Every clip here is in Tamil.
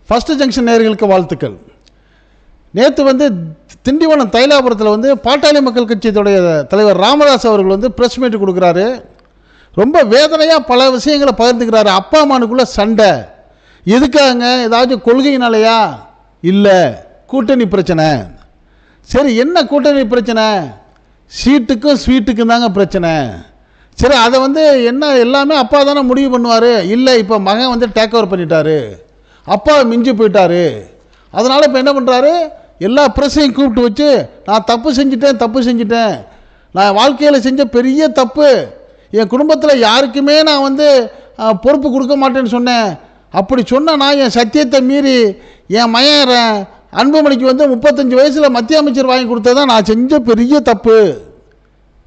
ஃபர்ஸ்ட் ஜங்ஷன் நேயர்களுக்கு வாழ்த்துக்கள். நேற்று வந்து திண்டிவனம் தைலாபுரத்தில் வந்து பாட்டாளி மக்கள் கட்சியுடைய தலைவர் ராமதாஸ் அவர்கள் வந்து ப்ரெஸ் மீட் கொடுக்குறாரு. ரொம்ப வேதனையாக பல விஷயங்களை பகிர்ந்துக்கிறாரு. அப்பா அம்மானுக்குள்ள சண்டை எதுக்காங்க? ஏதாச்சும் கொள்கையினாலையா? இல்லை, கூட்டணி பிரச்சனை. சரி, என்ன கூட்டணி பிரச்சனை? சீட்டுக்கும் ஸ்வீட்டுக்கும் தாங்க பிரச்சனை. சரி, அதை வந்து என்ன எல்லாமே அப்பா தானே முடிவு பண்ணுவார். இல்லை, இப்போ மகன் வந்து டேக் ஓவர் பண்ணிட்டாரு, அப்பா மிஞ்சி போயிட்டாரு. அதனால் இப்போ என்ன பண்ணுறாரு, எல்லா ப்ரெஸ்ஸையும் கூப்பிட்டு வச்சு நான் தப்பு செஞ்சிட்டேன், நான் வாழ்க்கையில் செஞ்ச பெரிய தப்பு, என் குடும்பத்தில் யாருக்குமே நான் வந்து பொறுப்பு கொடுக்க மாட்டேன்னு சொன்னேன். அப்படி சொன்ன நான் என் சத்தியத்தை மீறி என் மயன் அன்புமணிக்கு வந்து 35 வயசில் மத்திய அமைச்சர் வாங்கி கொடுத்ததான் நான் செஞ்ச பெரிய தப்பு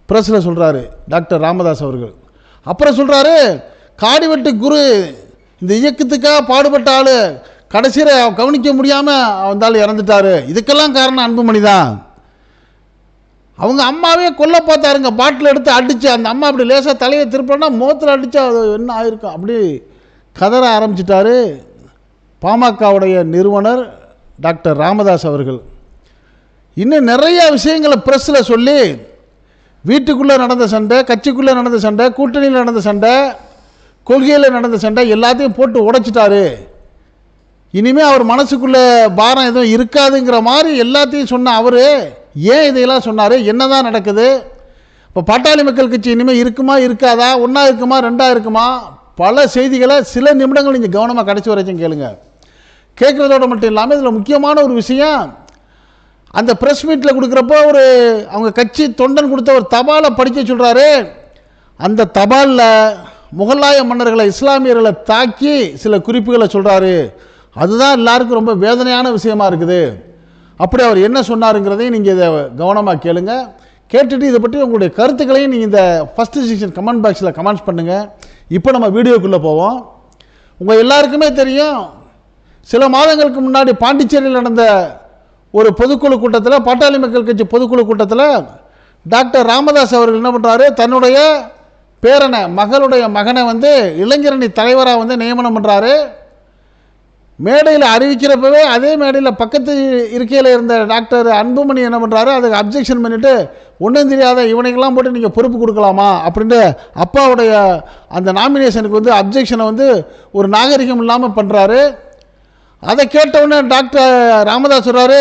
ப்ரெஸ்ஸில் சொல்கிறாரு டாக்டர் ராமதாஸ் அவர்கள். அப்புறம் சொல்கிறாரு, காடிவெட்டு குரு இந்த இயக்கத்துக்காக பாடுபட்ட ஆள் கடைசியில் கவனிக்க முடியாமல் வந்தாலும் இறந்துட்டாரு. இதுக்கெல்லாம் காரணம் அன்புமணி தான். அவங்க அம்மாவே கொல்ல பார்த்தாருங்க, பாட்டில் எடுத்து அடித்து. அந்த அம்மா அப்படி லேசாக தலையை திருப்பினா முகத்தில் அடித்தா அது என்ன ஆயிருக்கும், அப்படி கதற ஆரம்பிச்சிட்டாரு பாமகவுடைய நிறுவனர் டாக்டர் ராமதாஸ் அவர்கள். இன்னும் நிறைய விஷயங்களை ப்ரெஸ்ஸில் சொல்லி வீட்டுக்குள்ளே நடந்த சண்டை, கட்சிக்குள்ளே நடந்த சண்டை, கூட்டணியில் நடந்த சண்டை, கொள்கையில் நடந்த சண்டை எல்லாத்தையும் போட்டு உடைச்சிட்டாரு. இனிமேல் அவர் மனசுக்குள்ளே பாரம் எதுவும் இருக்காதுங்கிற மாதிரி எல்லாத்தையும் சொன்ன அவர் ஏன் இதையெல்லாம் சொன்னார்? என்ன தான் நடக்குது? இப்போ பாட்டாளி மக்கள் கட்சி இனிமேல் இருக்குமா இருக்காதா, ஒன்றா இருக்குமா ரெண்டாக இருக்குமா? பல செய்திகளை சில நிமிடங்கள் நீங்கள் கவனமாக கடைசி வரைக்கும் கேளுங்க. கேட்குறதோட மட்டும் இல்லாமல் இதில் முக்கியமான ஒரு விஷயம், அந்த ப்ரெஸ் மீட்டில் கொடுக்குறப்போ அவங்க கட்சி தொண்டன் கொடுத்த ஒரு தபாலை படிக்க சொல்கிறாரு. அந்த தபாலில் முகலாய மன்னர்களை, இஸ்லாமியர்களை தாக்கி சில குறிப்புகளை சொல்கிறாரு. அதுதான் எல்லாருக்கும் ரொம்ப வேதனையான விஷயமா இருக்குது. அப்படி அவர் என்ன சொன்னாருங்கிறதையும் நீங்கள் இதை கவனமாக கேளுங்க. கேட்டுட்டு இதை பற்றி உங்களுடைய கருத்துக்களையும் நீங்கள் இந்த ஃபஸ்ட்டு செக்ஷன் கமெண்ட் பாக்ஸில் கமெண்ட்ஸ் பண்ணுங்கள். இப்போ நம்ம வீடியோக்குள்ளே போவோம். உங்கள் எல்லாருக்குமே தெரியும், சில மாதங்களுக்கு முன்னாடி பாண்டிச்சேரியில் நடந்த ஒரு பொதுக்குழு கூட்டத்தில், பாட்டாளி மக்கள் கட்சி பொதுக்குழு கூட்டத்தில் டாக்டர் ராமதாஸ் அவர்கள் என்ன பண்ணுறாரு, தன்னுடைய பேரனை, மகளுடைய மகனை வந்து இளைஞரணி தலைவராக வந்து நியமனம் பண்ணுறாரு. மேடையில் அறிவிக்கிறப்பவே அதே மேடையில் பக்கத்து இருக்கையில் இருந்த டாக்டர் அன்புமணி என்ன பண்ணுறாரு, அதுக்கு அப்ஜெக்ஷன் பண்ணிவிட்டு, ஒன்றும் தெரியாத இவனைக்கெல்லாம் போட்டு நீங்கள் பொறுப்பு கொடுக்கலாமா அப்படின்ட்டு அப்பாவுடைய அந்த நாமினேஷனுக்கு வந்து அப்ஜெக்ஷனை வந்து ஒரு நாகரிகம் இல்லாமல் பண்ணுறாரு. அதை கேட்டவுடனே டாக்டர் ராமதாஸ் சொல்கிறாரு,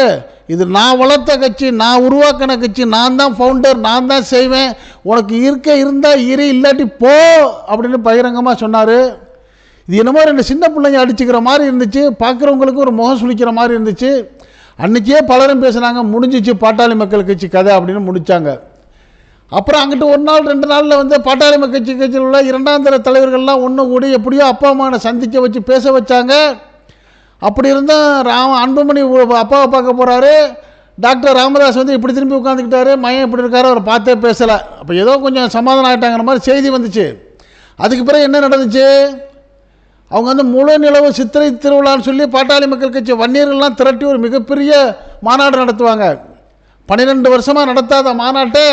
இது நான் வளர்த்த கட்சி, நான் உருவாக்கின கட்சி, நான் தான் ஃபவுண்டர், நான் தான் செய்வேன், உனக்கு இருந்தால் இரு, இல்லாட்டி போ அப்படின்னு பகிரங்கமாக சொன்னார். இது என்னமோ ரெண்டு சின்ன பிள்ளைங்க அடிச்சுக்கிற மாதிரி இருந்துச்சு, பார்க்குறவங்களுக்கு ஒரு முகம் சுளிக்கிற மாதிரி இருந்துச்சு. அன்றைக்கே பலரும் பேசுனாங்க, முடிஞ்சிச்சு பாட்டாளி மக்கள் கட்சி கதை அப்படின்னு முடித்தாங்க. அப்புறம் அங்கிட்டு ஒரு நாள் 2 நாளில் வந்து பாட்டாளி மக்கள் கட்சியில் உள்ள 2ஆம் தர தலைவர்கள்லாம் ஒன்று கூடி எப்படியோ அப்பா அம்மாவை சந்திக்க வச்சு பேச வச்சாங்க. அப்படி இருந்தால் அன்புமணி அப்பாவை பார்க்க போகிறாரு. டாக்டர் ராமதாஸ் வந்து இப்படி திரும்பி உட்காந்துக்கிட்டாரு, மையம் இப்படி இருக்காரு, அவர் பார்த்தே பேசலை. அப்போ ஏதோ கொஞ்சம் சமாதானம் ஆகிட்டாங்கிற மாதிரி செய்தி வந்துச்சு. அதுக்கு பிறகு என்ன நடந்துச்சு, அவங்க வந்து முழு நிலவு சித்திரை திருவிழான்னு சொல்லி பாட்டாளி மக்கள் கட்சி வன்னியர்கள்லாம் திரட்டி ஒரு மிகப்பெரிய மாநாடு நடத்துவாங்க. 12 வருஷமாக நடத்தாத மாநாட்டை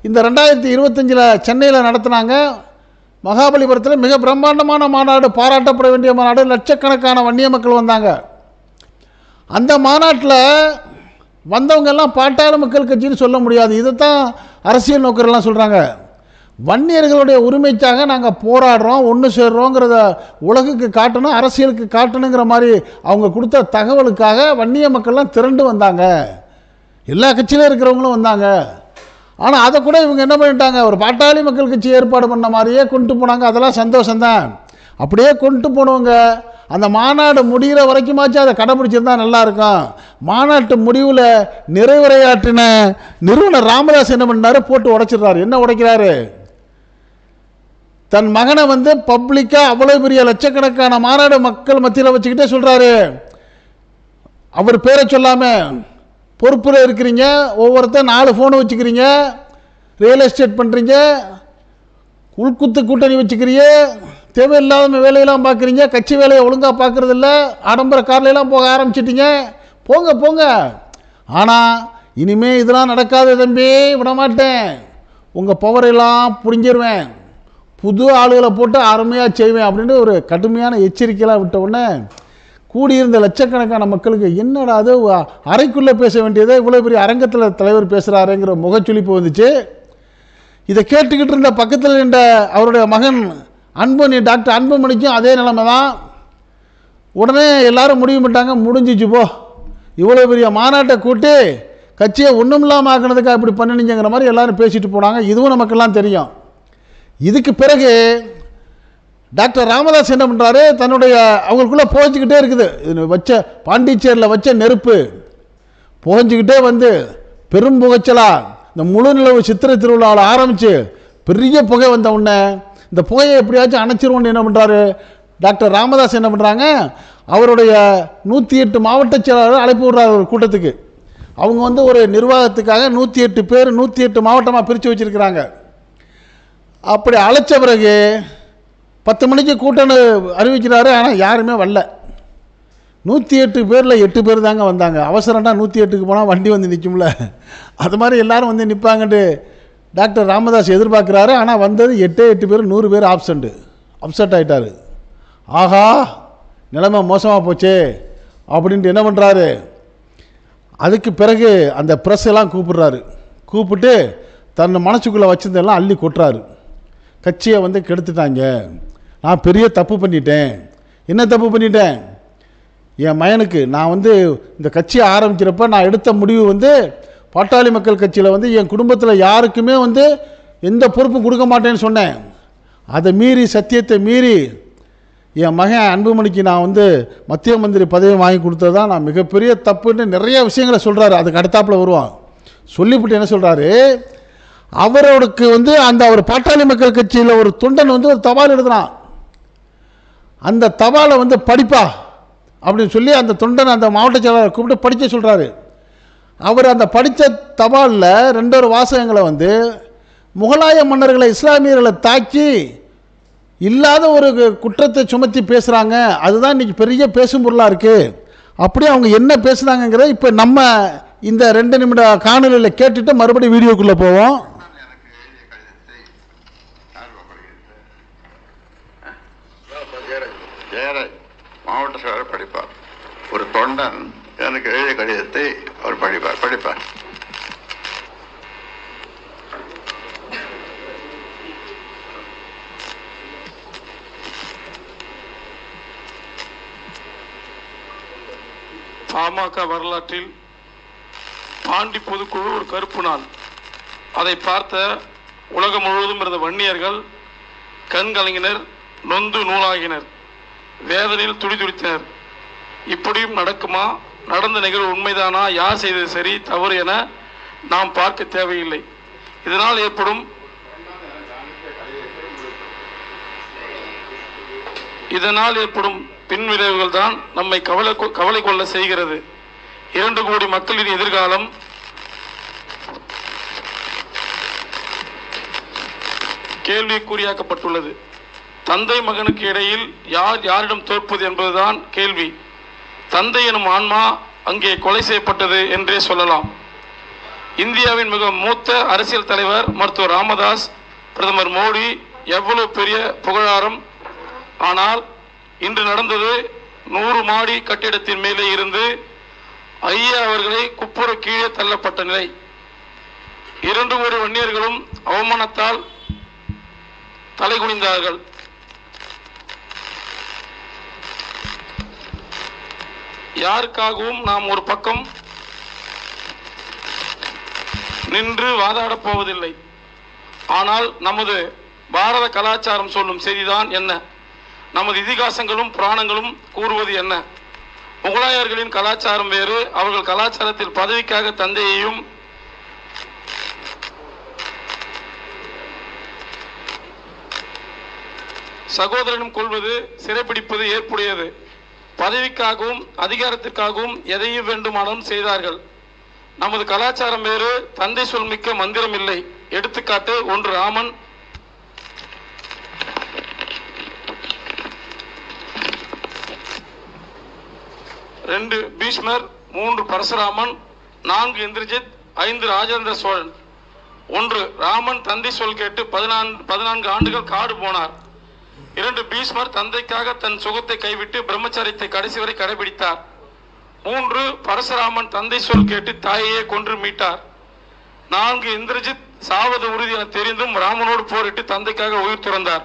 இந்த 2025 சென்னையில் நடத்தினாங்க. மகாபலிபுரத்தில் மிக பிரம்மாண்டமான மாநாடு, பாராட்டப்பட வேண்டிய மாநாடு, லட்சக்கணக்கான வன்னிய மக்கள் வந்தாங்க. அந்த மாநாட்டில் வந்தவங்க எல்லாம் பாட்டாளி மக்கள் கட்சின்னு சொல்ல முடியாது, இதைத்தான் அரசியல் நோக்கரெல்லாம் சொல்கிறாங்க. வன்னியர்களுடைய உரிமைக்காக நாங்கள் போராடுறோம், ஒன்று சேர்றோங்கிறத உலகுக்கு காட்டணும், அரசியலுக்கு காட்டணுங்கிற மாதிரி அவங்க கொடுத்த தகவலுக்காக வன்னிய மக்கள்லாம் திரண்டு வந்தாங்க. எல்லா கட்சியிலும் இருக்கிறவங்களும் வந்தாங்க. ஆனால் அதை கூட இவங்க என்ன பண்ணிட்டாங்க, ஒரு பாட்டாளி மக்கள் கட்சி ஏற்பாடு பண்ண மாதிரியே கொண்டு போனாங்க. அதெல்லாம் சந்தோஷம்தான். அப்படியே கொண்டு போனவங்க அந்த மாநாடு முடிகிற வரைக்குமாச்சும் அதை கடைபிடிச்சிருந்தா நல்லா இருக்கும். மாநாட்டு முடிவில் நிறைவுரையாற்றின நிறுவனர் ராமதாஸ் என்ன பண்ணாரு, போட்டு உடைச்சிடுறாரு. என்ன உடைக்கிறாரு, தன் மகனை வந்து பப்ளிக்காக அவ்வளோ பெரிய லட்சக்கணக்கான மாநாடு மக்கள் மத்தியில் வச்சுக்கிட்டே சொல்கிறாரு, அவர் பேரை சொல்லாமல் பொறுப்பில் இருக்கிறீங்க, ஒவ்வொருத்தர் 4 ஃபோனு வச்சுக்கிறீங்க, ரியல் எஸ்டேட் பண்ணுறீங்க, உள்குத்து கூட்டணி வச்சுக்கிறீங்க, தேவையில்லாத வேலையெல்லாம் பார்க்குறீங்க, கட்சி வேலையை ஒழுங்காக பார்க்குறதில்ல, ஆடம்பர கார்லையெல்லாம் போக ஆரம்பிச்சிட்டிங்க, போங்க. ஆனால் இனிமேல் இதெல்லாம் நடக்காத தம்பி, விடமாட்டேன், உங்கள் பவரெல்லாம் புரிஞ்சிருவேன், புது ஆளுகளை போட்டு அருமையாக செய்வேன் அப்படின்னு ஒரு கடுமையான எச்சரிக்கையெல்லாம் விட்ட உடனே கூடியிருந்த லட்சக்கணக்கான மக்களுக்கு என்னடா அது அறைக்குள்ளே பேச வேண்டியதை இவ்வளோ பெரிய அரங்கத்தில் தலைவர் பேசுகிறாருங்கிற முகச்சுளிப்பு வந்துச்சு. இதை கேட்டுக்கிட்டு இருந்த பக்கத்தில் இருந்த அவருடைய மகன் அன்புமணி, டாக்டர் அன்புமணிக்கும் அதே நிலைமை தான். உடனே எல்லாரும் முடிவு பண்ணிட்டாங்க, முடிஞ்சிச்சு போ, இவ்வளோ பெரிய மாநாட்டை கூட்டி கட்சியை ஒன்றும் இல்லாமல் ஆக்கினதுக்காக இப்படி பண்ணினீங்கிற மாதிரி எல்லாரும் பேசிட்டு போனாங்க. இதுவும் நமக்கெல்லாம் தெரியும். இதுக்கு பிறகு டாக்டர் ராமதாஸ் என்ன பண்ணுறாரு, தன்னுடைய அவங்களுக்குள்ளே புகஞ்சிக்கிட்டே இருக்குது. இது வச்ச பாண்டிச்சேரியில் வச்ச நெருப்பு புகஞ்சிக்கிட்டே வந்து பெரும் புகைச்சலா இந்த முழு நிலவு சித்திரை திருவிழாவில் ஆரம்பித்து பெரிய புகை வந்த உடனே இந்த புகையை எப்படியாச்சும் அணைச்சிருவோன்னு என்ன பண்ணுறாரு டாக்டர் ராமதாஸ், என்ன பண்ணுறாங்க, அவருடைய 108 மாவட்ட செயலாளர் அழைப்பு விடுறாரு ஒரு கூட்டத்துக்கு. அவங்க வந்து ஒரு நிர்வாகத்துக்காக 108 பேர் 108 மாவட்டமாக பிரித்து வச்சுருக்கிறாங்க. அப்படி அழைச்ச பிறகு 10 மணிக்கு கூட்டம்னு அறிவிக்கிறாரு. ஆனால் யாருமே வரல. 108 பேரில் 8 பேர் தாங்க வந்தாங்க. அவசரம்னா 108க்கு போனால் வண்டி வந்து நிற்கும்ல, அது மாதிரி எல்லாரும் வந்து நிற்பாங்கன்ட்டு டாக்டர் ராமதாஸ் எதிர்பார்க்குறாரு. ஆனால் வந்தது 8 பேர், 100 பேர் அப்செட் ஆகிட்டார். ஆஹா, நிலைமை மோசமாக போச்சே அப்படின்ட்டு என்ன பண்ணுறாரு, அதுக்கு பிறகு அந்த ப்ரெஸ் எல்லாம் கூப்பிட்டு தன் மனசுக்குள்ளே வச்சிருந்தெல்லாம் அள்ளி கொட்டுறாரு. கட்சியை வந்து கெடுத்துட்டாங்க, நான் பெரிய தப்பு பண்ணிட்டேன். என்ன தப்பு பண்ணிட்டேன், என் மகனுக்கு நான் வந்து இந்த கட்சியை ஆரம்பிக்கிறப்ப நான் எடுத்த முடிவு வந்து பாட்டாளி மக்கள் கட்சியில் வந்து என் குடும்பத்தில் யாருக்குமே வந்து எந்த பொறுப்பும் கொடுக்க மாட்டேன்னு சொன்னேன். அதை மீறி, சத்தியத்தை மீறி என் மகன் அன்புமணிக்கு நான் வந்து மத்திய மந்திரி பதவி வாங்கி கொடுத்தது தான் நான் மிகப்பெரிய தப்புன்னு நிறைய விஷயங்களை சொல்கிறாரு. அதுக்கு அடுத்தாப்பில் வருவான். சொல்லிவிட்டு என்ன சொல்கிறாரு, அவரோடுக்கு வந்து அந்த அவர் பாட்டாளி மக்கள் கட்சியில் ஒரு தொண்டன் வந்து ஒரு தபால் எழுதுறான். அந்த தபாலை வந்து படிப்பா அப்படின்னு சொல்லி அந்த தொண்டன் அந்த மாவட்ட செயலாளர் கூப்பிட்டு படிக்க சொல்கிறாரு. அவர் அந்த படித்த தபாலில் 2 வாசகங்களை வந்து முகலாய மன்னர்களை, இஸ்லாமியர்களை தாக்கி இல்லாத ஒரு குற்றத்தை சுமத்தி பேசுகிறாங்க. அதுதான் இன்றைக்கி பெரிய பேசும் பொருளாக இருக்குது. அப்படியே அவங்க என்ன பேசுகிறாங்கங்கிறத இப்போ நம்ம இந்த 2 நிமிட காணொலியில் கேட்டுட்டு மறுபடியும் வீடியோக்குள்ளே போவோம். மாவட்ட செயலர் படிப்பார். ஒரு தொண்டன் எனக்கு எழுதிய கடிதத்தை அவர் படிப்பார். பாமக வரலாற்றில் பாண்டி பொதுக்குழு ஒரு கருப்பு நாள். அதை பார்த்த உலகம் முழுவதும் இருந்த வன்னியர்கள் கண்கலங்கினர், நொந்து நூலாகினர், வேதனையில் துடிதுடித்தனர். இப்படியும் நடக்குமா, நடந்த நிகழ்வு உண்மைதானா, யார் செய்தது சரி தவறு என நாம் பார்க்க தேவையில்லை. இதனால் ஏற்படும் பின்விளைவுகள் தான் நம்மை கவலை கொள்ள செய்கிறது. 2 கோடி மக்களின் எதிர்காலம் கேள்விக்குறியாக்கப்பட்டுள்ளது. தந்தை மகனுக்கு இடையில் யாரிடம் தோற்பது என்பதுதான் கேள்வி. தந்தை எனும் ஆன்மா அங்கே கொலை செய்யப்பட்டது என்றே சொல்லலாம். இந்தியாவின் மிக மூத்த அரசியல் தலைவர் மருத்துவர் ராமதாஸ், பிரதமர் மோடி எவ்வளவு பெரிய புகழாரம். ஆனால் இன்று நடந்தது 100 மாடி கட்டிடத்தின் மேலே இருந்து ஐயா அவர்களை குப்புற கீழே தள்ளப்பட்ட நிலை. 2 கோடி வன்னியர்களும் அவமானத்தால் தலைகுனிந்தார்கள். யாருக்காகவும் நாம் ஒரு பக்கம் நின்று வாதாடப் போவதில்லை. ஆனால் நமது பாரத கலாச்சாரம் சொல்லும் செய்திதான் என்ன, நமது இதிகாசங்களும் புராணங்களும் கூறுவது என்ன? முகலாயர்களின் கலாச்சாரம் வேறு. அவர்கள் கலாச்சாரத்தில் பதவிக்காக தந்தையையும் சகோதரனும் கொள்வது, சிறைப்பிடிப்பது ஏற்புடையது. பதவிக்காகவும் அதிகாரத்திற்காகவும் எதையும் வேண்டுமானாலும் செய்தார்கள். நமது கலாச்சாரம் வேறு. தந்தை சொல்மிக்க மந்திரம் இல்லை. எடுத்துக்காட்டு 1 ராமன், 2 பீஷ்மர், 3 பரசுராமன், 4 இந்திரஜித், 5 ராஜேந்திர சோழன். 1 ராமன் தந்தை சொல் கேட்டு 14 ஆண்டுகள் காடு போனார். 2 பீஷ்மர் தந்தைக்காக தன் சுகத்தை கைவிட்டு பிரம்மச்சாரியத்தை கடைசி வரை கடைபிடித்தார். 3 பரசுராமன் தந்தை சொல் கேட்டு தாயையே கொன்று மீட்டார். 4 இந்திரஜித் சாவது உறுதி என தெரிந்தும் ராமனோடு போரிட்டு தந்தைக்காக உயிர் துறந்தார்.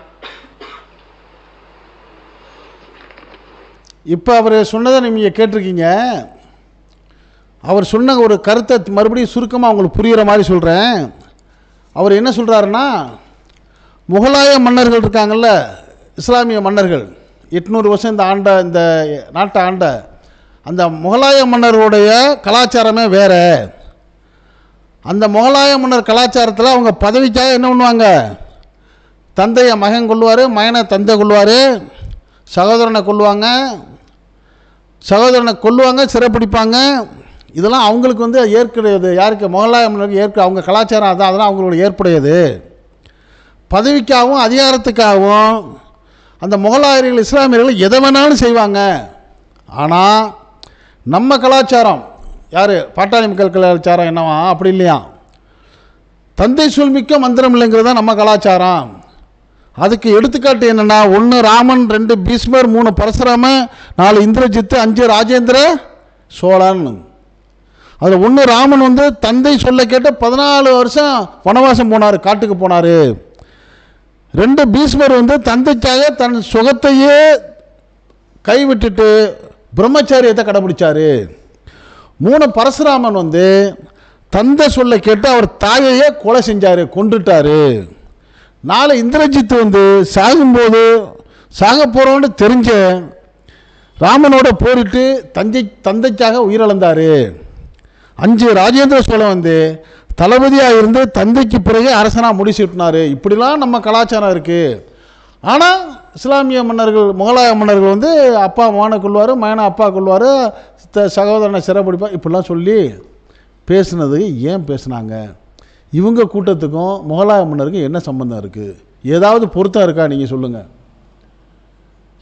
இப்போ அவர் சொன்னதை நீங்கள் கேட்டிருக்கீங்க. அவர் சொன்ன ஒரு கருத்தை மறுபடியும் சுருக்கமாக உங்களுக்கு புரிகிற மாதிரி சொல்கிறேன். அவர் என்ன சொல்கிறாருன்னா, முகலாய மன்னர்கள் இருக்காங்கல்ல, இஸ்லாமிய மன்னர்கள் 800 வருஷம் இந்த நாட்டை ஆண்ட அந்த முகலாய மன்னர்களுடைய கலாச்சாரமே வேறு. அந்த முகலாய மன்னர் கலாச்சாரத்தில் அவங்க பதவிக்காக என்ன பண்ணுவாங்க, தந்தையை மகன் கொள்வார், மகனை தந்தை கொள்வார், சகோதரனை கொள்ளுவாங்க, சிறைப்பிடிப்பாங்க. இதெல்லாம் அவங்களுக்கு வந்து ஏற்புடையது. யாருக்கு? முகலாய மன்னருக்கு அவங்க கலாச்சாரம் அதான், அதெல்லாம் அவங்களோட ஏற்புடையது. பதவிக்காகவும் அதிகாரத்துக்காகவும் அந்த முகலாயர்கள் இஸ்லாமியர்கள் எதை வேணாலும் செய்வாங்க. ஆனால் நம்ம கலாச்சாரம், யார்? பாட்டாளி மக்கள் கலாச்சாரம் என்னவா? அப்படி இல்லையா? தந்தை சொல்மிக்க மந்திரம் இல்லைங்கிறது தான் நம்ம கலாச்சாரம். அதுக்கு எடுத்துக்காட்டு என்னென்னா, 1 ராமன், 2 பீஷ்மர், 3 பரசுராமன், 4 இந்திரஜித்து, 5 ராஜேந்திர சோழன். அதில் 1 ராமன் வந்து தந்தை சொல்ல கேட்டு 14 வருஷம் வனவாசம் போனார், காட்டுக்கு போனார். 2 பீஷ்மர் வந்து தந்தைக்காக தன் சுகத்தையே கைவிட்டுட்டு பிரம்மச்சாரியத்தை கடைபிடிச்சார். 3 பரசுராமன் வந்து தந்தை சொல்ல கேட்டு அவர் தாயையே கொலை செஞ்சார், கொண்டுட்டார். 4 இந்திரஜித்து வந்து சாகும்போது சாக போகிறோன்னு தெரிஞ்ச ராமனோட போரிட்டு தந்தைக்காக உயிரிழந்தார். 5 ராஜேந்திர சோழன் வந்து தளபதியாக இருந்து தந்தைக்கு பிறகு அரசனாக முடிச்சுட்டினார். இப்படிலாம் நம்ம கலாச்சாரம் இருக்குது. ஆனால் இஸ்லாமிய மன்னர்கள், முகலாய மன்னர்கள் வந்து அப்பா மகனை கொள்வார், மகனை அப்பா கொள்வார், சகோதரனை சிறைப்பிடிப்பார். இப்படிலாம் சொல்லி பேசுனது ஏன் பேசுனாங்க? இவங்க கூட்டத்துக்கும் முகலாய மன்னருக்கும் என்ன சம்பந்தம் இருக்குது? ஏதாவது பொருத்தம் இருக்கா? நீங்கள் சொல்லுங்கள்.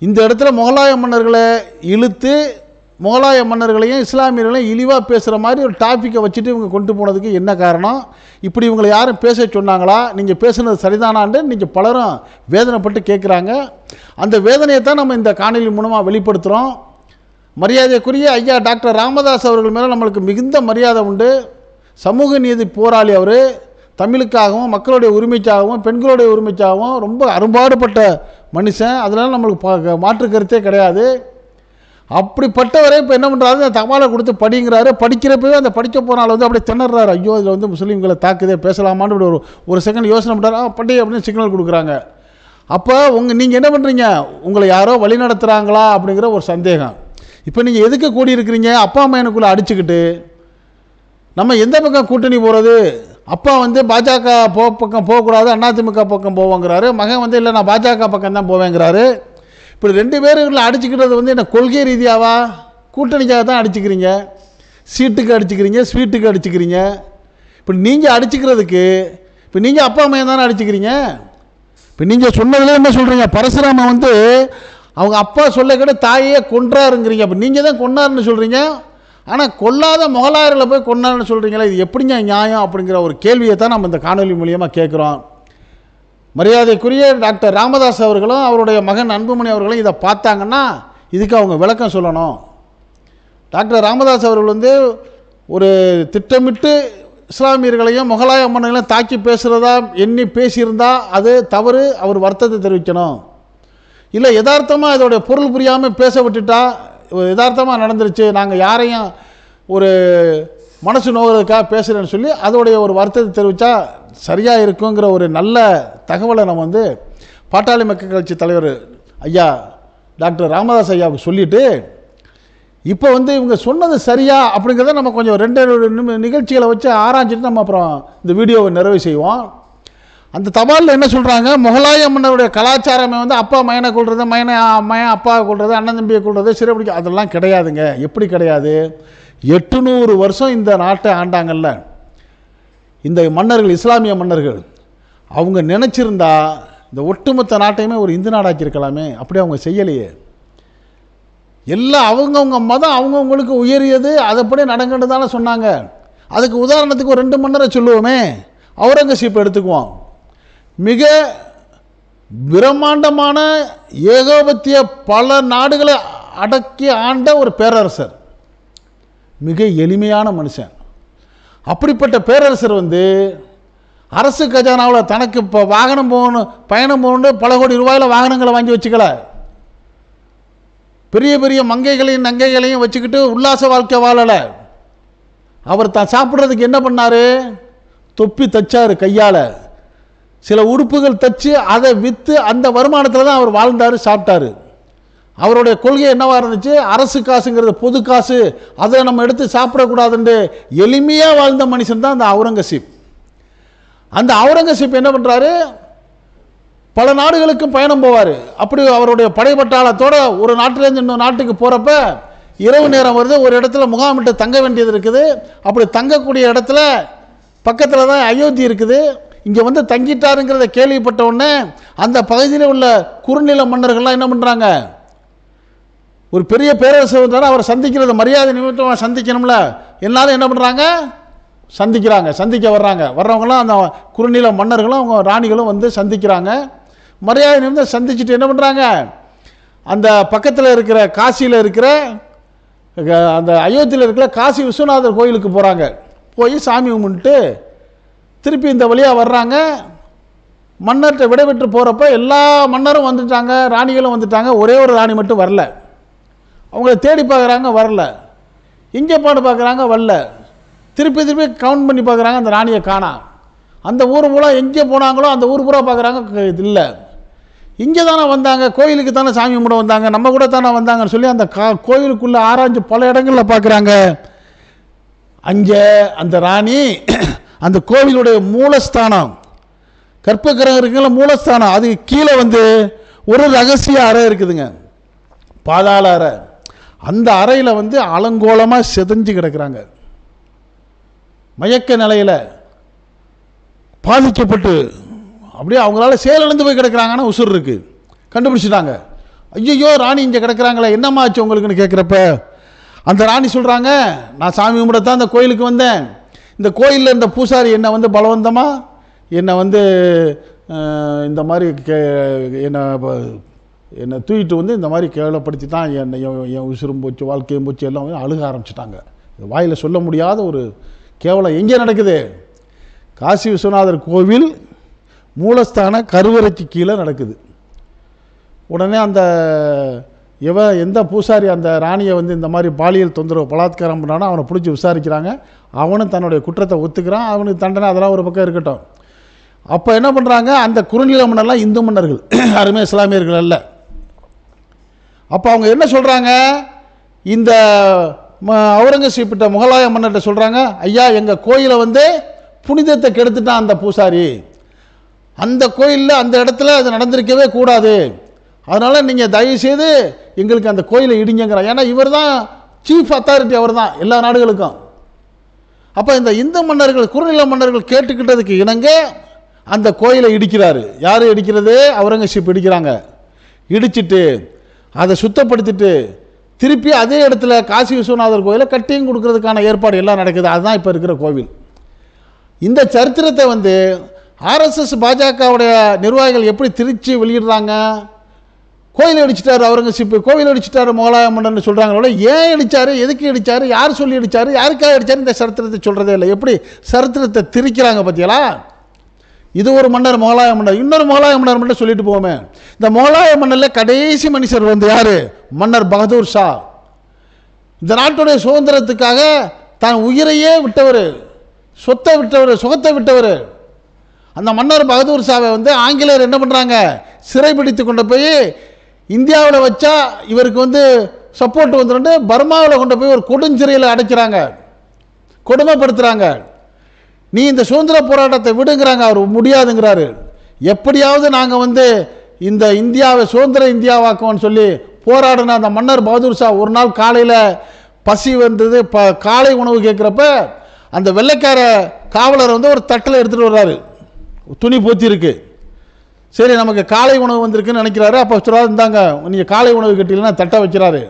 இந்த இடத்துல முகலாய மன்னர்களை இழுத்து முகலாய மன்னர்களையும் இஸ்லாமியர்களையும் இழிவாக பேசுகிற மாதிரி ஒரு டாப்பிக்கை வச்சுட்டு இவங்க கொண்டு போனதுக்கு என்ன காரணம்? இப்படி இவங்களை யாரும் பேச சொன்னாங்களா? நீங்கள் பேசுனது சரிதானான்னு நீங்கள் பலரும் வேதனைப்பட்டு கேட்குறாங்க. அந்த வேதனையை தான் நம்ம இந்த காணொலி மூலமாக வெளிப்படுத்துகிறோம். மரியாதைக்குரிய ஐயா டாக்டர் ராமதாஸ் அவர்கள் மேலே நம்மளுக்கு மிகுந்த மரியாதை உண்டு. சமூக நீதி போராளி அவர். தமிழுக்காகவும் மக்களுடைய உரிமைக்காகவும் பெண்களுடைய உரிமைக்காகவும் ரொம்ப அரும்பாடுபட்ட மனுஷன். அதனால் நம்மளுக்கு மாற்று கருத்தே கிடையாது. அப்படிப்பட்டவரை இப்போ என்ன பண்ணுறாரு, அந்த தபாலை கொடுத்து படிங்கிறாரு. படிக்கிறப்பவே அந்த படிக்க போனால் வந்து அப்படியே திணறாரு. ஐயோ, இதில் வந்து முஸ்லீம்களை தாக்குதே, பேசலாமான்னு இப்படி ஒரு செகண்ட் யோசனை பண்ணுறாரு. படி அப்படின்னு சிக்னல் கொடுக்குறாங்க. அப்போ நீங்கள் என்ன பண்ணுறீங்க? உங்களை யாரோ வழி நடத்துகிறாங்களா அப்படிங்கிற ஒரு சந்தேகம். இப்போ நீங்கள் எதுக்கு கூடியிருக்கிறீங்க? அப்பா அம்மையனுக்குள்ளே அடிச்சுக்கிட்டு நம்ம எந்த பக்கம் கூட்டணி போகிறது? அப்பா வந்து பாஜக பக்கம் போகக்கூடாது, அதிமுக பக்கம் போவோங்கிறாரு. மகன் வந்து இல்லை, நான் பாஜக பக்கம் தான் போவேங்கிறாரு. இப்படி 2 பேருக்குள்ள அடிச்சுக்கிட்டது வந்து என்ன கொள்கை ரீதியாவா? கூட்டணிக்காக தான் அடிச்சுக்கிறீங்க. சீட்டுக்கு அடிச்சுக்கிறீங்க, ஸ்வீட்டுக்கு அடிச்சுக்கிறீங்க. இப்படி நீங்கள் அடிச்சுக்கிறதுக்கு இப்போ நீங்கள் அப்பா அம்மையை தானே அடிச்சுக்கிறீங்க. இப்போ நீங்கள் சொன்னதில் என்ன சொல்கிறீங்க? பரசுராமன் வந்து அவங்க அப்பா சொல்ல கேட்ட தாயே கொன்றாருங்கிறீங்க. அப்போ நீங்கள் தான் கொன்னாருன்னு சொல்கிறீங்க. ஆனால் கொல்லாத முகலாயர்களை போய் கொண்டாருன்னு சொல்கிறீங்களா? இது எப்படிங்க நியாயம்? அப்படிங்கிற ஒரு கேள்வியை தான் நம்ம இந்த காணொலி மூலியமாக கேட்குறோம். மரியாதைக்குரிய டாக்டர் ராமதாஸ் அவர்களும் அவருடைய மகன் அன்புமணி அவர்களும் இதை பார்த்தாங்கன்னா இதுக்கு அவங்க விளக்கம் சொல்லணும். டாக்டர் ராமதாஸ் அவர்கள் வந்து ஒரு திட்டமிட்டு இஸ்லாமியர்களையும் முகலாய மன்னர்களையும் தாக்கி பேசுகிறதா எண்ணி பேசியிருந்தா அது தவறு. அவர் வருத்தத்தை தெரிவிக்கணும். இல்லை யதார்த்தமாக இதோடைய பொருள் புரியாமல் பேச விட்டுட்டா, யதார்த்தமாக நடந்துருச்சு, நாங்கள் யாரையும் ஒரு மனசு நோகிறதுக்காக பேசுகிறேன்னு சொல்லி அதோடைய ஒரு வருத்தத்தை தெரிவித்தா சரியாக இருக்குங்கிற ஒரு நல்ல தகவலை நம்ம வந்து பாட்டாளி மக்கள் கட்சி தலைவர் ஐயா டாக்டர் ராமதாஸ் ஐயாவுக்கு சொல்லிவிட்டு, இப்போ வந்து இவங்க சொன்னது சரியா அப்படிங்கிறத நம்ம கொஞ்சம் 2 நிகழ்ச்சிகளை வச்சு ஆராய்ச்சிட்டு நம்ம அப்புறம் இந்த வீடியோவை நிறைவு செய்வோம். அந்த தபாலில் என்ன சொல்கிறாங்க? முகலாய மன்னருடைய கலாச்சாரமே வந்து அப்பா மயனை கொள்வது, மயன் அப்பாவை கொள்வது, அண்ணன் தம்பியை கொள்வது, சிறைப்பிடிக்க, அதெல்லாம் கிடையாதுங்க. எப்படி கிடையாது? 800 வருஷம் இந்த நாட்டை ஆண்டாங்கல்ல இந்த மன்னர்கள், இஸ்லாமிய மன்னர்கள். அவங்க நினச்சிருந்தா இந்த ஒட்டுமொத்த நாட்டையுமே ஒரு இந்து நாடாக்கியிருக்கலாமே. அப்படி அவங்க செய்யலையே. எல்லாம் அவங்கவுங்க மதம் அவங்கவுங்களுக்கு உயரியது, அதைப்படி நடங்கன்னு தானே சொன்னாங்க. அதுக்கு உதாரணத்துக்கு ஒரு 2 மன்னரை சொல்லுவோமே. அவுரங்கசீப் எடுத்துக்குவோம். மிக பிரம்மாண்டமான ஏகோபத்திய பல நாடுகளை அடக்கி ஆண்ட ஒரு பேரரசர், மிக எளிமையான மனுஷன். அப்படிப்பட்ட பேரரசர் வந்து அரசு கஜானாவில் தனக்கு இப்போ வாகனம் போகணும், பயணம் போகணும், பல கோடி ரூபாயில் வாகனங்களை வாங்கி வச்சுக்கல. பெரிய பெரிய மங்கைகளையும் நங்கைகளையும் வச்சுக்கிட்டு உல்லாச வாழ்க்கை வாழலை. அவர் தான் சாப்பிட்றதுக்கு என்ன பண்ணார்? தொப்பி தச்சார் கையால், சில உடுப்புகள் தச்சு அதை விற்று அந்த வருமானத்தில் தான் அவர் வாழ்ந்தார், சாப்பிட்டார். அவருடைய கொள்கை என்னவாக இருந்துச்சு? அரசு காசுங்கிறது பொது காசு, அதை நம்ம எடுத்து சாப்பிடக்கூடாதுன்னு எளிமையாக வாழ்ந்த மனுஷன் தான் அந்த அவுரங்கசீப். அந்த அவுரங்கசீப் என்ன பண்ணுறாரு? பல நாடுகளுக்கும் பயணம் போவார். அப்படி அவருடைய படைப்பட்டாளத்தோட ஒரு நாட்டிலேருந்து இன்னொரு நாட்டுக்கு போகிறப்ப இரவு நேரம் வருது, ஒரு இடத்துல முகாமிட்டு தங்க வேண்டியது இருக்குது. அப்படி தங்கக்கூடிய இடத்துல பக்கத்தில் தான் அயோத்தி இருக்குது. இங்கே வந்து தங்கிட்டாருங்கிறத கேள்விப்பட்ட உடனே அந்த பகுதியில் உள்ள குறுநில மன்னர்கள்லாம் என்ன பண்ணுறாங்க? ஒரு பெரிய பேரரசர் வந்தாலும் அவரை சந்திக்கிறது மரியாதை நிமித்தமாக சந்திக்கணும்ல, எல்லாரும் என்ன பண்ணுறாங்க? சந்திக்க வர்றவங்களாம் அந்த குறுநில மன்னர்களும் அவங்க ராணிகளும் வந்து சந்திக்கிறாங்க. மரியாதை நிமித்தம் சந்திச்சுட்டு என்ன பண்ணுறாங்க? அந்த பக்கத்தில் இருக்கிற காசியில் இருக்கிற அந்த அயோத்தியில் இருக்கிற காசி விஸ்வநாதர் கோயிலுக்கு போகிறாங்க. போய் சாமி கும்பிட்டு திருப்பி இந்த வழியாக வர்றாங்க. மன்னர்கிட்ட விடைபெற்று போகிறப்ப எல்லா மன்னரும் வந்துட்டாங்க, ராணிகளும் வந்துட்டாங்க. ஒரே ஒரு ராணி மட்டும் வரல. அவங்கள தேடி பார்க்குறாங்க, வரல. இங்கே பாடு பார்க்குறாங்க, வரல. திருப்பி கவுண்ட் பண்ணி பார்க்குறாங்க, அந்த ராணியை காணோம். அந்த ஊர் மூலம் எங்கே போனாங்களோ அந்த ஊர் பூரா பார்க்குறாங்க, இது இல்லை. இங்கே தானே வந்தாங்க, கோயிலுக்கு தானே சாமி கும்பிட வந்தாங்க, நம்ம கூட தானே வந்தாங்கன்னு சொல்லி அந்த கோயிலுக்குள்ளே ஆராய்ஞ்சு பல இடங்களில் பார்க்குறாங்க. அங்கே அந்த ராணி அந்த கோவிலுடைய மூலஸ்தானம், கற்பகிரகம் இருக்குங்களா மூலஸ்தானம், அது கீழே வந்து ஒரு ரகசிய அறை இருக்குதுங்க, பாதாள அறை. அந்த அறையில் வந்து அலங்கோலமாக செதஞ்சு கிடக்கிறாங்க, மயக்க நிலையில் பாதிக்கப்பட்டு அப்படியே அவங்களால செயலிழந்து போய் கிடக்கிறாங்கன்னா உசுர் இருக்கு. கண்டுபிடிச்சிட்டாங்க. ஐயோ ராணி இங்கே கிடக்கிறாங்களே, என்னம்மா ஆச்சு உங்களுக்குன்னு கேட்குறப்ப அந்த ராணி சொல்கிறாங்க, நான் சாமி கும்பிடத்தான் அந்த கோயிலுக்கு வந்தேன். இந்த கோயிலில் இந்த பூசாரி என்னை வந்து பலவந்தமாக என்னை வந்து இந்த மாதிரி என்னை தூக்கிட்டு வந்து இந்த மாதிரி கேவலப்படுத்தி தான் என் உசுரும் போச்சு, வாழ்க்கையும் போச்சு, எல்லாம் வந்து அழுக ஆரம்பிச்சிட்டாங்க. வாயில் சொல்ல முடியாத ஒரு கேவலம் எங்கே நடக்குது? காசி விஸ்வநாதர் கோவில் மூலஸ்தான கருவறைக்கு கீழே நடக்குது. உடனே அந்த எந்த பூசாரி அந்த ராணியை வந்து இந்த மாதிரி பாலியல் தொந்தரவு பலாத்காரம் பண்ணானோ அவனை பிடிச்சி விசாரிக்கிறாங்க. அவனும் தன்னுடைய குற்றத்தை ஒத்துக்கிறான். அவனுக்கு தண்டனை அதெல்லாம் ஒரு பக்கம் இருக்கட்டும். அப்போ என்ன பண்ணுறாங்க? அந்த குறுநில மன்னர்லாம் இந்து மன்னர்கள், யாருமே இஸ்லாமியர்கள் அல்ல. அப்போ அவங்க என்ன சொல்கிறாங்க? இந்த அவுரங்கசீப்பிட்ட முகலாய மன்னர்கிட்ட சொல்கிறாங்க, ஐயா எங்கள் கோயிலை வந்து புனிதத்தை கெடுத்துட்டான் அந்த பூசாரி, அந்த கோயிலில் அந்த இடத்துல அது நடந்திருக்கவே கூடாது, அதனால் நீங்கள் தயவுசெய்து எங்களுக்கு அந்த கோயிலை இடிங்கிறார். ஏன்னா இவர் தான் சீஃப் அத்தாரிட்டி, அவர் தான் எல்லா நாடுகளுக்கும். அப்போ இந்த இந்து மன்னர்கள் குறுநில மன்னர்கள் கேட்டுக்கிட்டதுக்கு இணங்க அந்த கோயிலை இடிக்கிறாரு. யார் இடிக்கிறது? அவுரங்கசீப் இடிக்கிறாங்க. இடிச்சிட்டு அதை சுத்தப்படுத்திட்டு திருப்பி அதே இடத்துல காசி விஸ்வநாதர் கோயிலை கட்டியும் கொடுக்கறதுக்கான ஏற்பாடு எல்லாம் நடக்குது. அதுதான் இப்போ இருக்கிற கோவில். இந்த சரித்திரத்தை வந்து ஆர்எஸ்எஸ் பாஜகவுடைய நிர்வாகிகள் எப்படி திருச்சி வெளியிடுறாங்க? கோயில் அடிச்சிட்டாரு அவுரங்கசீப், கோவில் அடிச்சிட்டாரு முகலாய மன்னர்னு சொல்கிறாங்களோட, ஏன் அடித்தார், எதுக்கு அடித்தார், யார் சொல்லி அடித்தார், யாருக்காக அடித்தார், இந்த சரித்திரத்தை சொல்கிறதே இல்லை. எப்படி சரித்திரத்தை திரிக்கிறாங்க பார்த்தீங்களா? இது ஒரு மன்னர் முகலாய மன்னர், இன்னொரு முகலாய மன்னர் மட்டும் சொல்லிட்டு போவோமே. இந்த முகலாய மன்னரில் கடைசி மனுஷர் வந்து யார்? மன்னர் பகதூர் ஷா. இந்த நாட்டுடைய சுதந்திரத்துக்காக தான் உயிரையே விட்டவர், சொத்தை விட்டவர், சுகத்தை விட்டவர். அந்த மன்னர் பகதூர் ஷாவை வந்து ஆங்கிலேயர் என்ன பண்ணுறாங்க? சிறைப்பிடித்து கொண்டு போய் இந்தியாவில் வச்சா இவருக்கு வந்து சப்போர்ட் வந்துட்டு பர்மாவில் கொண்டு போய் ஒரு கொடுஞ்சிறையில் அடைக்கிறாங்க, கொடுமைப்படுத்துகிறாங்க. நீ இந்த சுதந்திர போராட்டத்தை விடுங்கிறாங்க. அவர் முடியாதுங்கிறாரு. எப்படியாவது நாங்கள் வந்து இந்த இந்தியாவை சுதந்திர இந்தியாவாக்குவோன்னு சொல்லி போராடின அந்த மன்னர் பகதூர் ஷா ஒரு நாள் காலையில் பசி வந்தது, காலை உணவு கேட்குறப்ப அந்த வெள்ளைக்கார காவலர் வந்து ஒரு தட்டில் எடுத்துகிட்டு வர்றாரு, துணி போத்தி இருக்கு. சரி நமக்கு காலை உணவு வந்திருக்குன்னு நினைக்கிறாரு. அப்போ சொல்கிறாரு, இருந்தாங்க நீங்கள் காலை உணவு கட்டிலன்னா தட்டை வைக்கிறாரு.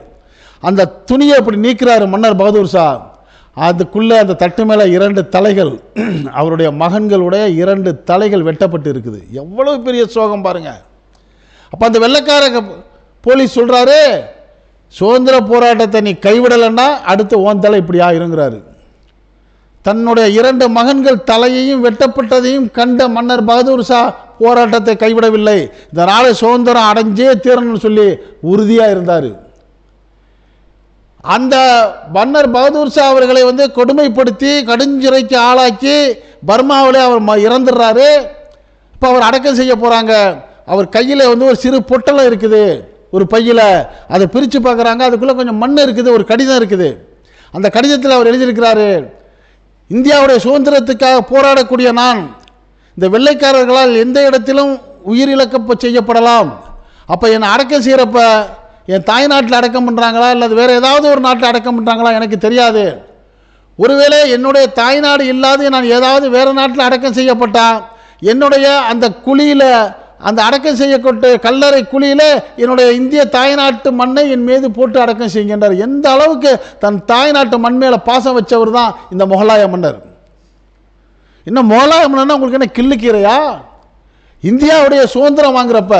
அந்த துணியை அப்படி நீக்கிறாரு மன்னர் பகதூர் ஷா. அதுக்குள்ளே அந்த தட்டு மேலே 2 தலைகள், அவருடைய மகன்களுடைய 2 தலைகள் வெட்டப்பட்டு இருக்குது. எவ்வளவு பெரிய சோகம் பாருங்க. அப்போ அந்த வெள்ளைக்கார போலீஸ் சொல்கிறாரு, சுதந்திர போராட்டத்தை நீ கைவிடலைன்னா அடுத்து ஓன் தலை இப்படி ஆயிருங்கிறாரு. தன்னுடைய 2 மகன்கள் தலையையும் வெட்டப்பட்டதையும் கண்ட மன்னர் பகதூர் ஷா போராட்டத்தை கைவிடவில்லை. இந்த நாளை சுதந்திரம் அடைஞ்சே தீரணும்னு சொல்லி உறுதியாக இருந்தார். அந்த மன்னர் பகதூர் ஷா அவர்களை கொடுமைப்படுத்தி கடுஞ்சிறைக்கு ஆளாக்கி பர்மாவிலே அவர் இறந்துடுறாரு. இப்போ அவர் அடக்கம் செய்ய போகிறாங்க. அவர் கையில் ஒரு சிறு பொட்டலம் இருக்குது, ஒரு பையில். அதை பிரித்து பார்க்குறாங்க, அதுக்குள்ளே கொஞ்சம் மண் இருக்குது, ஒரு கடிதம் இருக்குது. அந்த கடிதத்தில் அவர் எழுதியிருக்கிறாரு, இந்தியாவுடைய சுதந்திரத்துக்காக போராடக்கூடிய நான் இந்த வெள்ளைக்காரர்களால் எந்த இடத்திலும் உயிரிழக்க செய்யப்படலாம். அப்போ என்னை அடக்கம் செய்கிறப்ப என் தாய் நாட்டில் அடக்கம் பண்ணுறாங்களா இல்லை வேறு ஏதாவது ஒரு நாட்டில் அடக்கம் பண்ணுறாங்களா எனக்கு தெரியாது. ஒருவேளை என்னுடைய தாய்நாடு இல்லாத நான் ஏதாவது வேறு நாட்டில் அடக்கம் செய்யப்பட்டா என்னுடைய அந்த குழியில், அந்த அடக்கம் செய்யப்பட்ட கல்லறை குழியில் என்னுடைய இந்திய தாய்நாட்டு மண்ணை என் மீது போட்டு அடக்கம் செய்கின்றார். எந்த அளவுக்கு தன் தாய்நாட்டு மண் மேலே பாசம் வச்சவர் தான் இந்த முகலாய மன்னர். இன்னும் முகலாய மன்னர்னா உங்களுக்கு என்ன கிள்ளுக்கீரையா? இந்தியாவுடைய சுதந்திரம் வாங்குறப்ப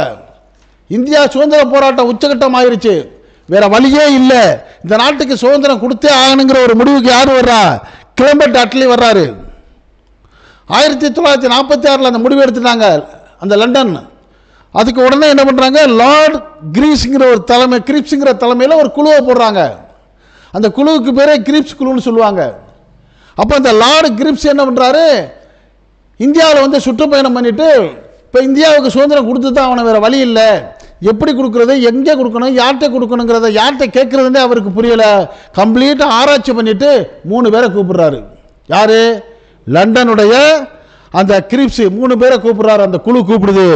இந்தியா சுதந்திர போராட்டம் உச்சகட்டம் ஆயிருச்சு, வேற வழியே இல்லை, இந்த நாட்டுக்கு சுதந்திரம் கொடுத்தே ஆகணுங்கிற ஒரு முடிவுக்கு யார் வர்றா? கிளம்பர்ட் அட்லி வர்றாரு. 1946 அந்த முடிவு எடுத்துட்டாங்க அந்த லண்டன். அதுக்கு உடனே என்ன பண்ணுறாங்க, லார்ட் கிரீப்ஸுங்கிற ஒரு கிரிப்ஸுங்கிற தலைமையில் ஒரு குழுவை போடுறாங்க. அந்த குழுவுக்கு பேரே கிரிப்ஸ் குழுன்னு சொல்லுவாங்க. அப்போ அந்த லார்டு கிரிப்ஸ் என்ன பண்ணுறாரு, இந்தியாவில் சுற்றுப்பயணம் பண்ணிட்டு இப்போ இந்தியாவுக்கு சுதந்திரம் கொடுத்து தான் அவனை வேறு வழி இல்லை, எப்படி கொடுக்குறது, எங்கே கொடுக்கணும், யார்கிட்ட கொடுக்கணுங்கிறத யார்கிட்ட கேட்குறதுனே அவருக்கு புரியலை. கம்ப்ளீட்டாக ஆராய்ச்சி பண்ணிவிட்டு 3 பேரை கூப்பிடுறாரு. யார்? லண்டனுடைய அந்த கிரிப்ஸ் 3 பேரை கூப்பிடுறாரு. அந்த குழு கூப்பிடுது.